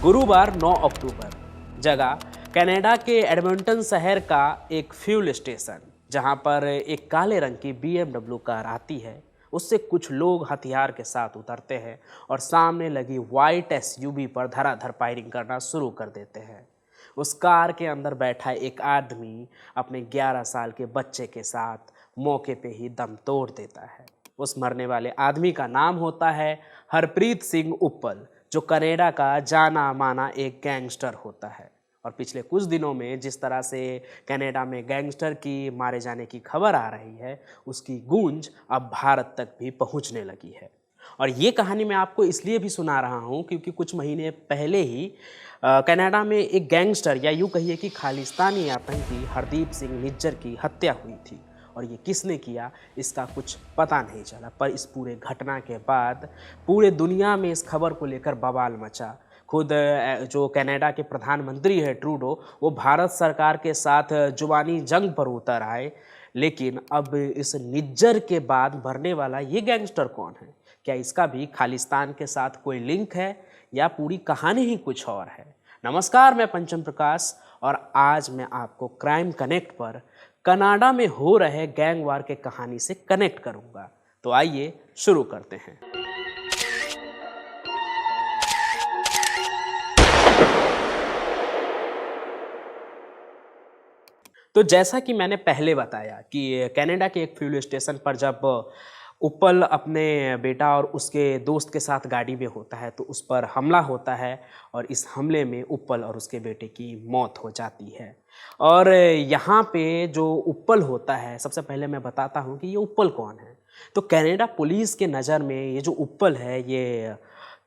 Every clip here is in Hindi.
गुरुवार 9 अक्टूबर जगह कनाडा के एडमंटन शहर का एक फ्यूल स्टेशन, जहां पर एक काले रंग की BMW कार आती है। उससे कुछ लोग हथियार के साथ उतरते हैं और सामने लगी वाइट SUV पर धड़ाधड़ फायरिंग करना शुरू कर देते हैं। उस कार के अंदर बैठा एक आदमी अपने 11 साल के बच्चे के साथ मौके पे ही दम तोड़ देता है। उस मरने वाले आदमी का नाम होता है हरप्रीत सिंह उप्पल, जो कनाडा का जाना माना एक गैंगस्टर होता है। और पिछले कुछ दिनों में जिस तरह से कनाडा में गैंगस्टर की मारे जाने की खबर आ रही है, उसकी गूंज अब भारत तक भी पहुंचने लगी है। और ये कहानी मैं आपको इसलिए भी सुना रहा हूँ क्योंकि कुछ महीने पहले ही कनाडा में एक गैंगस्टर, या यूँ कहिए कि खालिस्तानी आतंकी हरदीप सिंह निज्जर की हत्या हुई थी। और ये किसने किया इसका कुछ पता नहीं चला, पर इस पूरे घटना के बाद पूरे दुनिया में इस खबर को लेकर बवाल मचा। खुद जो कनाडा के प्रधानमंत्री है ट्रूडो, वो भारत सरकार के साथ जुबानी जंग पर उतर आए। लेकिन अब इस निज्जर के बाद मरने वाला ये गैंगस्टर कौन है? क्या इसका भी खालिस्तान के साथ कोई लिंक है, या पूरी कहानी ही कुछ और है? नमस्कार, मैं पंचम प्रकाश और आज मैं आपको क्राइम कनेक्ट पर कनाडा में हो रहे गैंग वार के कहानी से कनेक्ट करूंगा। तो आइए शुरू करते हैं। तो जैसा कि मैंने पहले बताया कि कनाडा के एक फ्यूल स्टेशन पर जब उप्पल अपने बेटा और उसके दोस्त के साथ गाड़ी में होता है, तो उस पर हमला होता है और इस हमले में उप्पल और उसके बेटे की मौत हो जाती है। और यहाँ पे जो उप्पल होता है, सबसे पहले मैं बताता हूँ कि ये उप्पल कौन है। तो कनाडा पुलिस के नज़र में ये जो उप्पल है, ये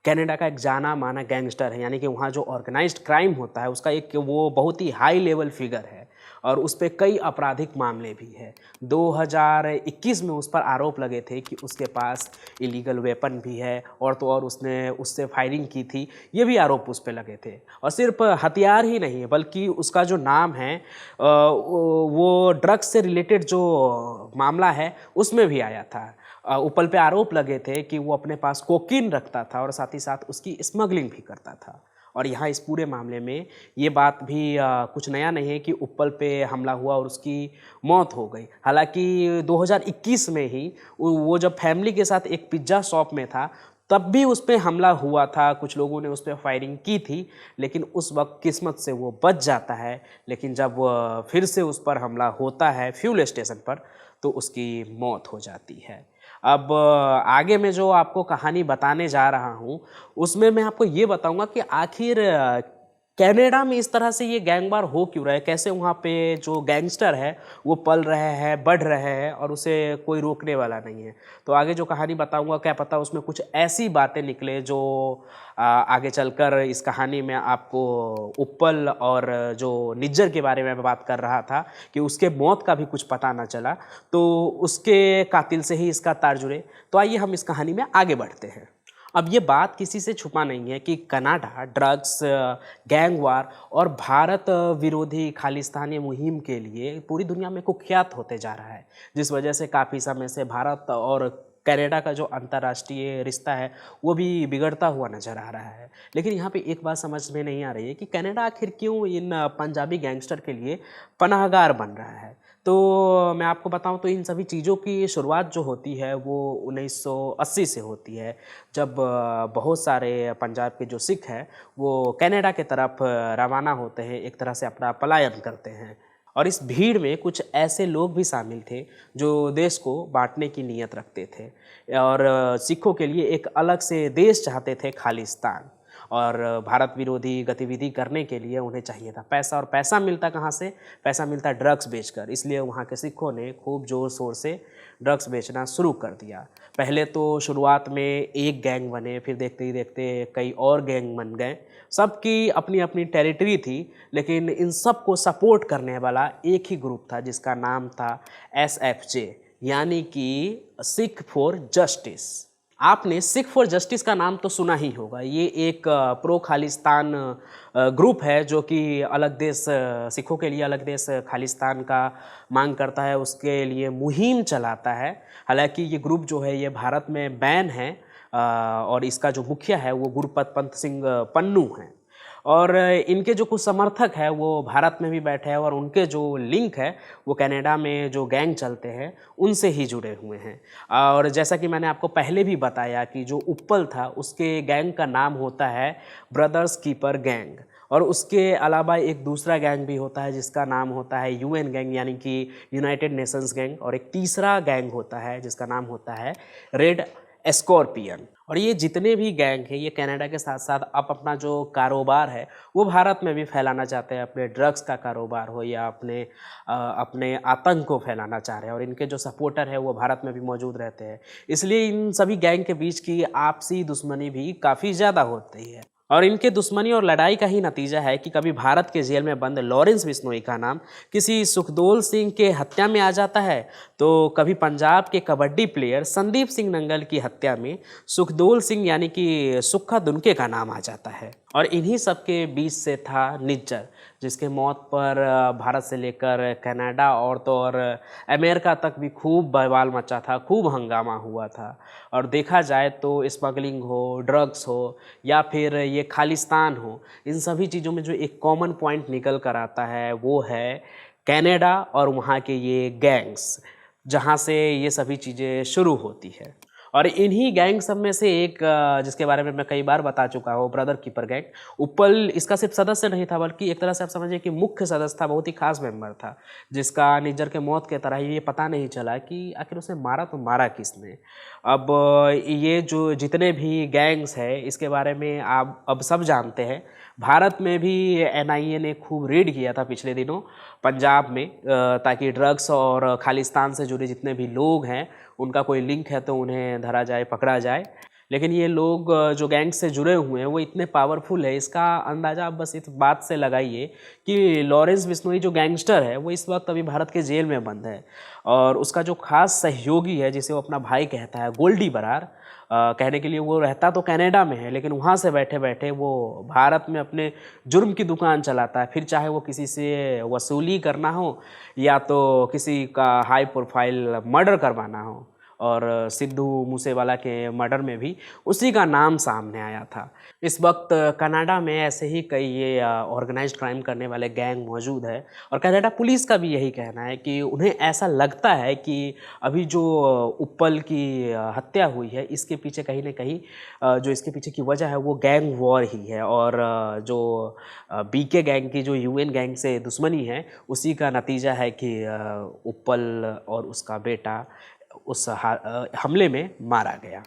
कनाडा का एक जाना माना गैंगस्टर है। यानी कि वहाँ जो ऑर्गेनाइज्ड क्राइम होता है उसका एक वो बहुत ही हाई लेवल फिगर है और उस पर कई आपराधिक मामले भी है। 2021 में उस पर आरोप लगे थे कि उसके पास इलीगल वेपन भी है, और तो और उसने उससे फायरिंग की थी, ये भी आरोप उस पर लगे थे। और सिर्फ हथियार ही नहीं, बल्कि उसका जो नाम है वो ड्रग्स से रिलेटेड जो मामला है उसमें भी आया था। उप्पल पे आरोप लगे थे कि वो अपने पास कोकीन रखता था और साथ ही साथ उसकी स्मगलिंग भी करता था। और यहाँ इस पूरे मामले में ये बात भी कुछ नया नहीं है कि उप्पल पे हमला हुआ और उसकी मौत हो गई। हालांकि 2021 में ही वो जब फैमिली के साथ एक पिज्ज़ा शॉप में था, तब भी उस पर हमला हुआ था। कुछ लोगों ने उस पर फायरिंग की थी, लेकिन उस वक्त किस्मत से वो बच जाता है। लेकिन जब फिर से उस पर हमला होता है फ्यूल स्टेशन पर, तो उसकी मौत हो जाती है। अब आगे मैं जो आपको कहानी बताने जा रहा हूँ, उसमें मैं आपको ये बताऊंगा कि आखिर कनाडा में इस तरह से ये गैंगवार हो क्यों रहा है, कैसे वहाँ पे जो गैंगस्टर है वो पल रहे हैं, बढ़ रहे हैं और उसे कोई रोकने वाला नहीं है। तो आगे जो कहानी बताऊंगा, क्या पता उसमें कुछ ऐसी बातें निकले जो आगे चलकर इस कहानी में आपको उप्पल और जो निज्जर के बारे में मैं बात कर रहा था कि उसके मौत का भी कुछ पता ना चला, तो उसके कातिल से ही इसका तार जुड़े। तो आइए हम इस कहानी में आगे बढ़ते हैं। अब ये बात किसी से छुपा नहीं है कि कनाडा ड्रग्स, गैंग वार और भारत विरोधी खालिस्तानी मुहिम के लिए पूरी दुनिया में कुख्यात होते जा रहा है, जिस वजह से काफ़ी समय से भारत और कनाडा का जो अंतर्राष्ट्रीय रिश्ता है वो भी बिगड़ता हुआ नज़र आ रहा है। लेकिन यहाँ पे एक बात समझ में नहीं आ रही है कि कनाडा आखिर क्यों इन पंजाबी गैंगस्टर के लिए पनाहगार बन रहा है। तो मैं आपको बताऊं तो इन सभी चीज़ों की शुरुआत जो होती है वो 1980 से होती है, जब बहुत सारे पंजाब के जो सिख हैं वो कनाडा के तरफ रवाना होते हैं, एक तरह से अपना पलायन करते हैं। और इस भीड़ में कुछ ऐसे लोग भी शामिल थे जो देश को बांटने की नीयत रखते थे और सिखों के लिए एक अलग से देश चाहते थे, खालिस्तान। और भारत विरोधी गतिविधि करने के लिए उन्हें चाहिए था पैसा, और पैसा मिलता कहाँ से? पैसा मिलता ड्रग्स बेचकर। इसलिए वहाँ के सिखों ने खूब ज़ोर शोर से ड्रग्स बेचना शुरू कर दिया। पहले तो शुरुआत में एक गैंग बने, फिर देखते ही देखते कई और गैंग बन गए। सबकी अपनी अपनी टेरिटरी थी, लेकिन इन सब को सपोर्ट करने वाला एक ही ग्रुप था जिसका नाम था SFJ, यानी कि सिख फॉर जस्टिस। आपने सिख फॉर जस्टिस का नाम तो सुना ही होगा। ये एक प्रो खालिस्तान ग्रुप है जो कि अलग देश, सिखों के लिए अलग देश खालिस्तान का मांग करता है, उसके लिए मुहिम चलाता है। हालांकि ये ग्रुप जो है ये भारत में बैन है और इसका जो मुखिया है वो गुरपत पंत सिंह पन्नू हैं। और इनके जो कुछ समर्थक हैं वो भारत में भी बैठे हैं और उनके जो लिंक है वो कनाडा में जो गैंग चलते हैं उनसे ही जुड़े हुए हैं। और जैसा कि मैंने आपको पहले भी बताया कि जो उप्पल था उसके गैंग का नाम होता है ब्रदर्स कीपर गैंग, और उसके अलावा एक दूसरा गैंग भी होता है जिसका नाम होता है यूएन गैंग यानी कि यूनाइटेड नेशंस गैंग, और एक तीसरा गैंग होता है जिसका नाम होता है रेड स्कॉर्पियन। और ये जितने भी गैंग हैं ये कनाडा के साथ साथ अब अपना जो कारोबार है वो भारत में भी फैलाना चाहते हैं, अपने ड्रग्स का कारोबार हो या अपने आतंक को फैलाना चाह रहे हैं, और इनके जो सपोर्टर है वो भारत में भी मौजूद रहते हैं। इसलिए इन सभी गैंग के बीच की आपसी दुश्मनी भी काफ़ी ज़्यादा होती है, और इनके दुश्मनी और लड़ाई का ही नतीजा है कि कभी भारत के जेल में बंद लॉरेंस बिश्नोई का नाम किसी सुखदोल सिंह के हत्या में आ जाता है, तो कभी पंजाब के कबड्डी प्लेयर संदीप सिंह नंगल की हत्या में सुखदोल सिंह यानी कि सुक्खा दुनके का नाम आ जाता है। और इन्हीं सब के बीच से था निज्जर, जिसके मौत पर भारत से लेकर कनाडा और तो और अमेरिका तक भी खूब बवाल मचा था, खूब हंगामा हुआ था। और देखा जाए तो स्मगलिंग हो, ड्रग्स हो या फिर ये खालिस्तान हो, इन सभी चीज़ों में जो एक कॉमन पॉइंट निकल कर आता है वो है कनाडा और वहाँ के ये गैंग्स, जहाँ से ये सभी चीज़ें शुरू होती है। और इन्हीं गैंग सब में से एक जिसके बारे में मैं कई बार बता चुका हूँ, ब्रदर कीपर गैंग। उप्पल इसका सिर्फ सदस्य नहीं था बल्कि एक तरह से आप समझिए कि मुख्य सदस्य था, बहुत ही खास मेंबर था, जिसका निज्जर के मौत के तरह ही ये पता नहीं चला कि आखिर उसे मारा तो मारा किसने। अब ये जो जितने भी गैंग्स हैं इसके बारे में आप अब सब जानते हैं। भारत में भी एनआईए ने खूब रेड किया था पिछले दिनों पंजाब में, ताकि ड्रग्स और खालिस्तान से जुड़े जितने भी लोग हैं उनका कोई लिंक है तो उन्हें धरा जाए, पकड़ा जाए। लेकिन ये लोग जो गैंग से जुड़े हुए हैं वो इतने पावरफुल है, इसका अंदाज़ा आप बस इस बात से लगाइए कि लॉरेंस बिश्नोई जो गैंगस्टर है वो इस वक्त अभी भारत के जेल में बंद है, और उसका जो खास सहयोगी है जिसे वो अपना भाई कहता है, गोल्डी बरार, कहने के लिए वो रहता तो कनाडा में है लेकिन वहाँ से बैठे बैठे वो भारत में अपने जुर्म की दुकान चलाता है, फिर चाहे वो किसी से वसूली करना हो या तो किसी का हाई प्रोफाइल मर्डर करवाना हो। और सिद्धू मूसेवाला के मर्डर में भी उसी का नाम सामने आया था। इस वक्त कनाडा में ऐसे ही कई ये ऑर्गेनाइज्ड क्राइम करने वाले गैंग मौजूद है, और कनाडा पुलिस का भी यही कहना है कि उन्हें ऐसा लगता है कि अभी जो उप्पल की हत्या हुई है इसके पीछे कहीं ना कहीं जो इसके पीछे की वजह है वो गैंग वॉर ही है, और जो बीके गैंग की जो यूएन गैंग से दुश्मनी है उसी का नतीजा है कि उप्पल और उसका बेटा उस हमले में मारा गया।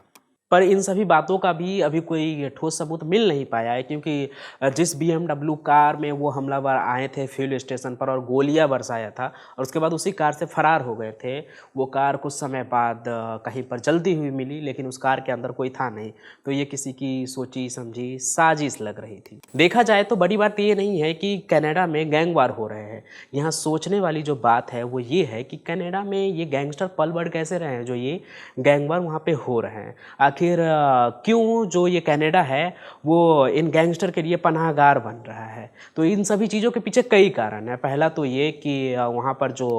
पर इन सभी बातों का भी अभी कोई ठोस सबूत मिल नहीं पाया है, क्योंकि जिस बीएमडब्ल्यू कार में वो हमलावर आए थे फ्यूल स्टेशन पर और गोलियां बरसाया था और उसके बाद उसी कार से फरार हो गए थे, वो कार कुछ समय बाद कहीं पर जलती हुई मिली, लेकिन उस कार के अंदर कोई था नहीं। तो ये किसी की सोची समझी साजिश लग रही थी। देखा जाए तो बड़ी बात ये नहीं है कि कनाडा में गैंग वार हो रहे हैं, यहाँ सोचने वाली जो बात है वो ये है कि कनाडा में ये गैंगस्टर पल बढ़ कैसे रहे हैं जो ये गैंग वार वहाँ पे हो रहे हैं। आखिर क्यों जो ये कनाडा है वो इन गैंगस्टर के लिए पनाहगार बन रहा है। तो इन सभी चीज़ों के पीछे कई कारण हैं। पहला तो ये कि वहाँ पर जो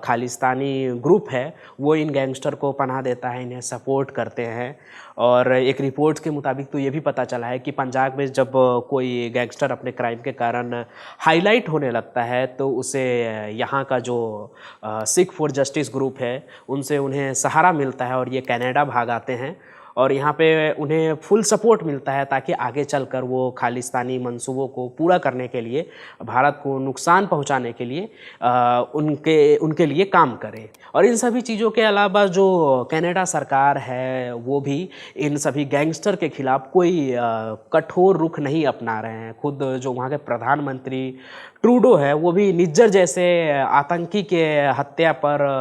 खालिस्तानी ग्रुप है वो इन गैंगस्टर को पनाह देता है, इन्हें सपोर्ट करते हैं। और एक रिपोर्ट के मुताबिक तो ये भी पता चला है कि पंजाब में जब कोई गैंगस्टर अपने क्राइम के कारण हाईलाइट होने लगता है तो उसे यहाँ का जो सिख फॉर जस्टिस ग्रुप है उनसे उन्हें सहारा मिलता है और ये कनाडा भाग आते हैं, और यहाँ पे उन्हें फुल सपोर्ट मिलता है ताकि आगे चलकर वो खालिस्तानी मंसूबों को पूरा करने के लिए, भारत को नुकसान पहुँचाने के लिए उनके लिए काम करें। और इन सभी चीज़ों के अलावा जो कनाडा सरकार है वो भी इन सभी गैंगस्टर के खिलाफ कोई कठोर रुख नहीं अपना रहे हैं। खुद जो वहाँ के प्रधानमंत्री ट्रूडो है वो भी निज्जर जैसे आतंकी के हत्या पर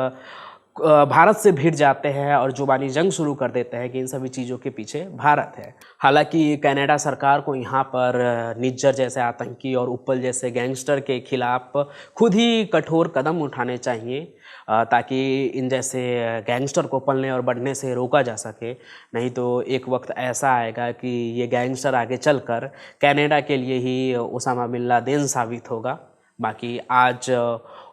भारत से भिड़ जाते हैं और जुबानी जंग शुरू कर देते हैं कि इन सभी चीज़ों के पीछे भारत है। हालांकि कनाडा सरकार को यहाँ पर निज्जर जैसे आतंकी और उप्पल जैसे गैंगस्टर के खिलाफ खुद ही कठोर कदम उठाने चाहिए ताकि इन जैसे गैंगस्टर को पलने और बढ़ने से रोका जा सके। नहीं तो एक वक्त ऐसा आएगा कि ये गैंगस्टर आगे चलकर कनाडा के लिए ही ओसामा बिन लादेन साबित होगा। बाकी आज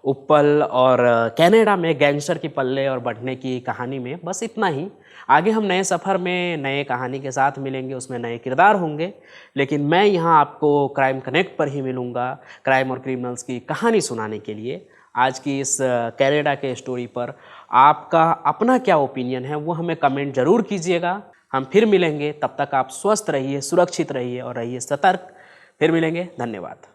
उप्पल और कनाडा में गैंगस्टर की पल्ले और बढ़ने की कहानी में बस इतना ही। आगे हम नए सफ़र में नए कहानी के साथ मिलेंगे, उसमें नए किरदार होंगे, लेकिन मैं यहाँ आपको क्राइम कनेक्ट पर ही मिलूँगा, क्राइम और क्रिमिनल्स की कहानी सुनाने के लिए। आज की इस कनाडा के स्टोरी पर आपका अपना क्या ओपिनियन है वो हमें कमेंट ज़रूर कीजिएगा। हम फिर मिलेंगे, तब तक आप स्वस्थ रहिए, सुरक्षित रहिए और रहिए सतर्क। फिर मिलेंगे, धन्यवाद।